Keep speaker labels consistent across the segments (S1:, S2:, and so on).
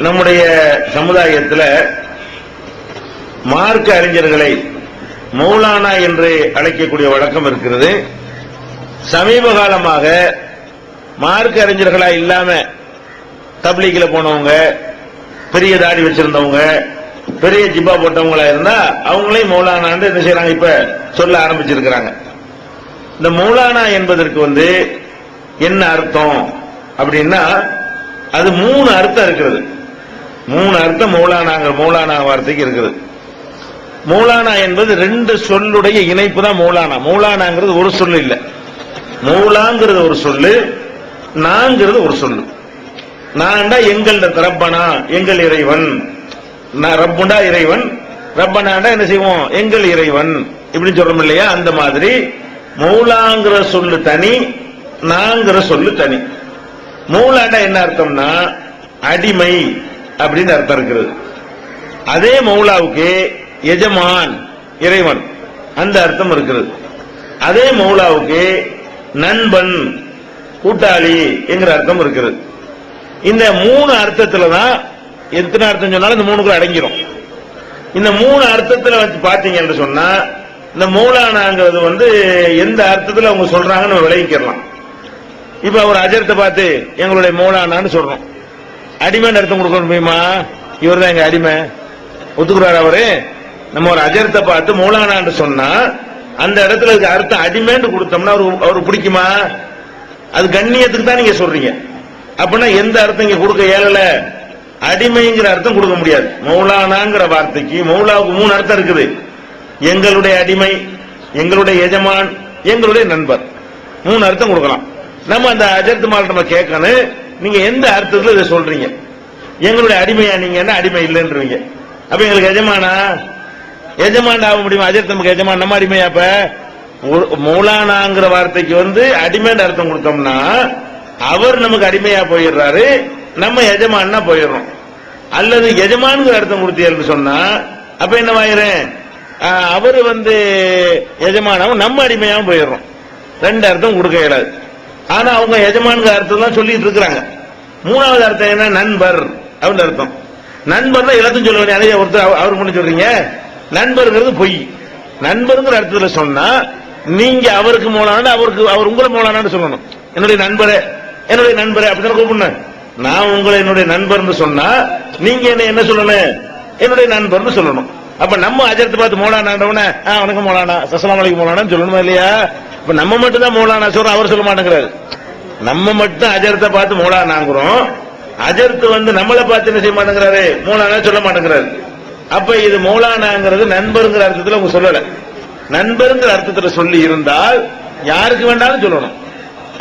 S1: நம்முடைய சமுதாயத்தில் மார்க்க அறிஞர்களை மௌலானா என்று அழைக்கக்கூடிய வழக்கம் இருக்கிறது. சமீப காலமாக மார்க்க அறிஞர்களா இல்லாம தப்லீகில போனவங்க, பெரிய தாடி வச்சிருந்தவங்க, பெரிய ஜிப்பா போட்டவங்களா இருந்தா அவங்களையும் மௌலானான்னு என்ன செய்யறாங்க, இப்ப சொல்ல ஆரம்பிச்சிருக்கிறாங்க. இந்த மௌலானா என்பதற்கு என்ன அர்த்தம் அப்படின்னா, அது 3 அர்த்தம் இருக்கிறது. 3 அர்த்தம் மௌலானா வார்த்தைக்கு இருக்குது. மௌலானா என்பது 2 சொல்லுடைய இணைப்பு தான் மௌலானா. மௌலானாங்கிறது ஒரு சொல்லு இல்ல. மௌலாங்கிறது ஒரு சொல்லு, நாங்கிறது ஒரு சொல்லு. நான்டா எங்கள் ரப்பனா, எங்கள் இறைவன். ரப்புண்டா இறைவன், ரப்பனாண்டா என்ன செய்வோம், எங்கள் இறைவன் இப்படின்னு சொல்றோம் இல்லையா? அந்த மாதிரி மௌலாங்கிற சொல்லு தனி, நாங்கிற சொல்லு தனி. மௌலாண்டா என்ன அர்த்தம்னா அடிமை அப்படின்னு அர்த்தம் இருக்கிறது. அதே மௌலாவுக்கு எஜமான், இறைவன் அந்த அர்த்தம் இருக்கிறது. அதே மௌலாவுக்கு நண்பன், கூட்டாளி என்கிற அர்த்தம் இருக்கிறது. இந்த 3 அர்த்தத்துல தான், எத்தனை அர்த்தம் சொன்னாலும் இந்த 3க்குள்ள அடங்கிரும். இந்த 3 அர்த்தத்துல வச்சு பாத்தீங்க என்று சொன்னா, இந்த மௌலானாங்கிறது எந்த அர்த்தத்துல அவங்க சொல்றாங்கன்னு விளைவிக்கலாம். இப்ப ஒரு அஜரத்தை பார்த்து எங்களுடைய மௌலானான்னு சொல்றோம். அடிமைன்னு அர்த்தம் கொடுக்க முடியுமா? இவர் தான் எங்க அடிமை ஒத்துக்கிறார் அவரு. நம்ம ஒரு அஜரத்தை பார்த்து மௌலானான்னு சொன்னா அந்த இடத்துல அர்த்தம் அடிமைன்னு கொடுத்தோம்னா அவருக்கு பிடிக்குமா? அது கண்ணியத்துக்கு தான் நீங்க சொல்றீங்க. அப்படின்னா எந்த அர்த்தம் இங்க கொடுக்க இயலல? அடிமைங்கிற அர்த்தம் கொடுக்க முடியாது. மௌலானாங்கிற வார்த்தைக்கு மௌலாவுக்கு 3 அர்த்தம் இருக்குது. எங்களுடைய அடிமை, எங்களுடைய எஜமான், எங்களுடைய நண்பர், 3 அர்த்தம் கொடுக்கலாம். நம்ம அந்த அஜரத்து மால் நம்ம கேட்கணும், நீங்க எந்த அர்த்தத்தில் இதை சொல்றீங்க? எங்களுடைய அடிமையா நீங்க என்ன அடிமை இல்லைன்றீங்க. அப்ப எங்களுக்கு எஜமானா? எஜமான் ஆக முடியுமா? அஜரத் நமக்கு எஜமான், நம்ம அடிமையா? அப்ப மௌலானாங்கிற வார்த்தைக்கு அடிமைன்னு அர்த்தம் கொடுத்தோம்னா அவர் நமக்கு அடிமையா போயிடுறாரு, நம்ம எஜமான்னா போயிடுறோம். அல்லது எஜமான்கிற அர்த்தம் கொடுத்தீங்கன்னு சொன்னா அப்ப என்னவாயிரும், அவரு எஜமானாவும் நம்ம அடிமையாவும் போயிடுறோம். 2 அர்த்தம் கொடுக்க இயலாது. ஆனா அவங்க எஜமான்கிற அர்த்தம் தான் சொல்லிட்டு இருக்கிறாங்க. 3வது அர்த்தம் என்ன? நண்பர் அப்படின்னு அர்த்தம். நண்பர் தான் எல்லாத்தையும் சொல்ல வேண்டிய அதைய ஒருத்தர் அவருக்கு பண்ணி சொல்றீங்க. நண்பர்ங்கிறது பொய். நண்பருங்கிற அர்த்தத்துல சொன்னா நீங்க அவருக்கு மௌலானா, அவர் உங்களை மௌலானான்னு சொல்லணும். என்னுடைய நண்பரே, என்னுடைய நண்பரே அப்படிதான் கூப்பிடணும். நான் உங்களை என்னுடைய நண்பர்னு சொன்னா நீங்க என்ன சொல்லணும்? என்னுடைய நண்பர்னு சொல்லணும். அப்ப நம்ம அஜரத்தை பார்த்து மௌலானான்றவன வணக்கம் மௌலானா, அஸ்ஸலாமு அலைக்கும் மௌலானான்னு சொல்லணுமா இல்லையா? இப்ப நம்ம மட்டும் தான் மௌலானா சொல்றோம், அவர் சொல்ல மாட்டேங்கிறாரு. நம்ம மட்டும் அஜரத்தை பார்த்து மௌலானாங்கிறோம், அஜரத்து நம்மளை பார்த்து என்ன செய்ய மாட்டேங்கிறாரு, மௌலானா சொல்ல மாட்டேங்கிறாரு. அப்ப இது மௌலானாங்கிறது நண்பருங்கிற அர்த்தத்தில் உங்க சொல்லல. நண்பருங்கிற அர்த்தத்தில் சொல்லி இருந்தால் யாருக்கு வேண்டாலும் சொல்லணும்.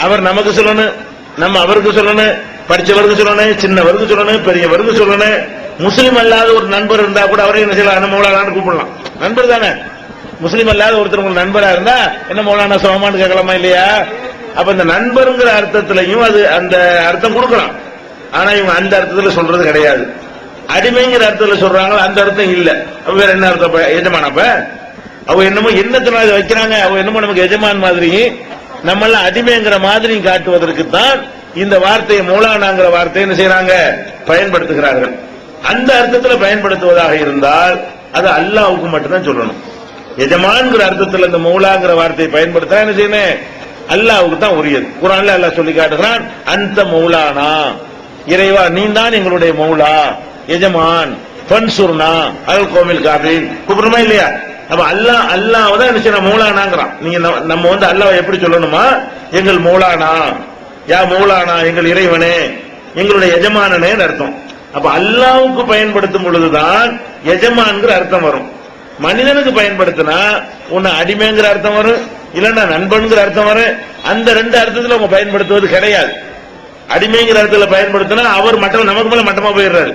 S1: அவர் நமக்கு சொல்லணும், நம்ம அவருக்கு சொல்லணும், படிச்சவருக்கு சொல்லணும், சின்னவருக்கு சொல்லணும், பெரியவருக்கு சொல்லணும். முஸ்லீம் அல்லாத ஒரு நண்பர் இருந்தா கூட அவரை என்ன செய்யலாம், மௌலானான்னு கூப்பிடலாம். நண்பர் தானே. முஸ்லீம் அல்லாத ஒருத்தர் உங்களுக்கு நண்பரா இருந்தா என்ன மௌலானா சொல்லமான்னு கேட்கலாமா இல்லையா? அப்ப இந்த நண்பருங்கிற அர்த்தத்திலையும் அது அந்த அர்த்தம் கொடுக்கலாம். ஆனா இவங்க அந்த அர்த்தத்துல சொல்றது கிடையாது. அடிமைங்கிற அர்த்தத்துல சொல்றாங்க, அந்த அர்த்தம் இல்ல. வேற என்ன அர்த்தம்? எஜமானப்ப அவ என்னமோ என்னத்தினால வைக்கிறாங்க, அவ என்னமோ நமக்கு எஜமான் மாதிரி, நம்ம எல்லாம் அடிமைங்கிற மாதிரி காட்டுவதற்கு தான் இந்த வார்த்தையை மௌலானாங்கிற வார்த்தையை என்ன செய்யறாங்க, பயன்படுத்துகிறார்கள். அந்த அர்த்தத்தில் பயன்படுத்துவதாக இருந்தால் அது அல்லாஹ்வுக்கு மட்டும்தான் சொல்லணும். எஜமான்கிற அர்த்தத்தில் இந்த மௌலாங்கிற வார்த்தையை பயன்படுத்த என்ன செய்யணும், அல்லாஹ்வுக்கு தான் உரியது. குர்ஆன்ல அல்லாஹ் சொல்லி காட்டுகிறான், அந்த மௌலானா, இறைவா நீ தான் எங்களுடைய மௌலா, எஜமான், பன்சுர்னா அல் கோமில் காபில் கூப்பிடுமா இல்லையா? அப்ப அல்லாஹ் தான் என்ன செய்யணும், மௌலானாங்கிறான். நீங்க நம்ம அல்லாஹ் எப்படி சொல்லணுமா, எங்கள் மௌலானா, யா மௌலானா, எங்கள் இறைவனே, எங்களுடைய எஜமானனே அர்த்தம். அப்ப அல்லாஹ்வுக்கு பயன்படுத்தும் பொழுதுதான் எஜமான்கிற அர்த்தம் வரும். மனிதனுக்கு பயன்படுத்தினா ஒன்னு அடிமைங்கிற அர்த்தம் வரும், இல்லன்னா நண்பன்கிற அர்த்தம் வரும். அந்த 2 அர்த்தத்தில் அவங்க பயன்படுத்துவது கிடையாது. அடிமைங்கிற அர்த்தத்தில் பயன்படுத்தினா அவர் மட்டம், நமக்கு மேல மட்டமா போயிடுறாரு.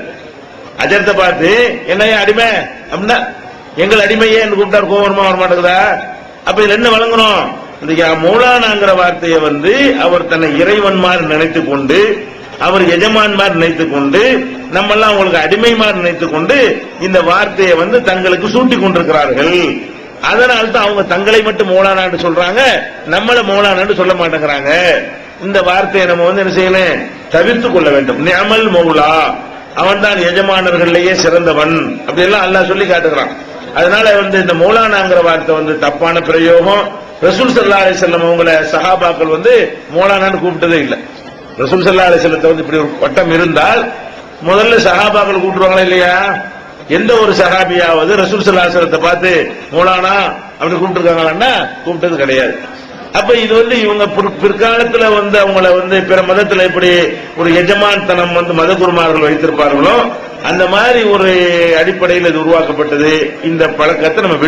S1: அஜரத்தை பார்த்து என்னையா அடிமை அப்படின்னா எங்கள் அடிமையே என்று கூப்பிட்டார், கோவரமா வர மாட்டேங்குதா? அப்ப இதுல என்ன வழங்கணும், இந்த மௌலானாங்கிற வார்த்தையை அவர் தன்னை இறைவன் மாதிரி நினைத்துக் கொண்டு, அவர் எஜமான் மாதிரி நினைத்துக் கொண்டு, நம்ம எல்லாம் உங்களுக்கு அடிமை மாதிரி நினைத்துக் கொண்டு இந்த வார்த்தையை தங்களுக்கு சூட்டி கொண்டிருக்கிறார்கள். அதனால தான் அவங்க தங்களை மட்டும் மௌலானான்னு சொல்றாங்க, நம்மள மௌலானான்னு சொல்ல மாட்டேங்கிறாங்க. இந்த வார்த்தையை நம்ம என்ன செய்யணும், தவிர்த்துக் கொள்ள வேண்டும். நிஅமல் மௌலா, அவன் தான் எஜமானர்களிலேயே சிறந்தவன், அப்படி எல்லாம் அல்லாஹ் சொல்லி காட்டுகிறான். அதனால இந்த மௌலானாங்கிற வார்த்தை தப்பான பிரயோகம். ரசூல் ஸல்லல்லாஹு அலைஹி வஸல்லம் அவங்கள சஹாபாக்கள் மௌலானான்னு கூப்பிட்டதே இல்லை. ரசூல் ஸல்லல்லாஹு அலைஹி வஸல்லம் இப்படி ஒரு வட்டம் இருந்தால் முதல்ல சஹாபாக்கள் கூப்பிடுவாங்களா இல்லையா? எந்த ஒரு சஹாபியாவது ரசூல் ஸல்லல்லாஹு அலைஹி வஸல்லத்தை பார்த்து மௌலானா அப்படி கூப்பிட்டுருக்காங்களா? கூப்பிட்டது கிடையாது. அப்ப இது இவங்க பிற்காலத்துல அவங்கள பிற மதத்துல எப்படி ஒரு எஜமான் தனம் மத குருமார்கள் வைத்திருப்பார்களோ அந்த மாதிரி ஒரு அடிப்படையில் இது உருவாக்கப்பட்டது. இந்த பழக்கத்தை நம்ம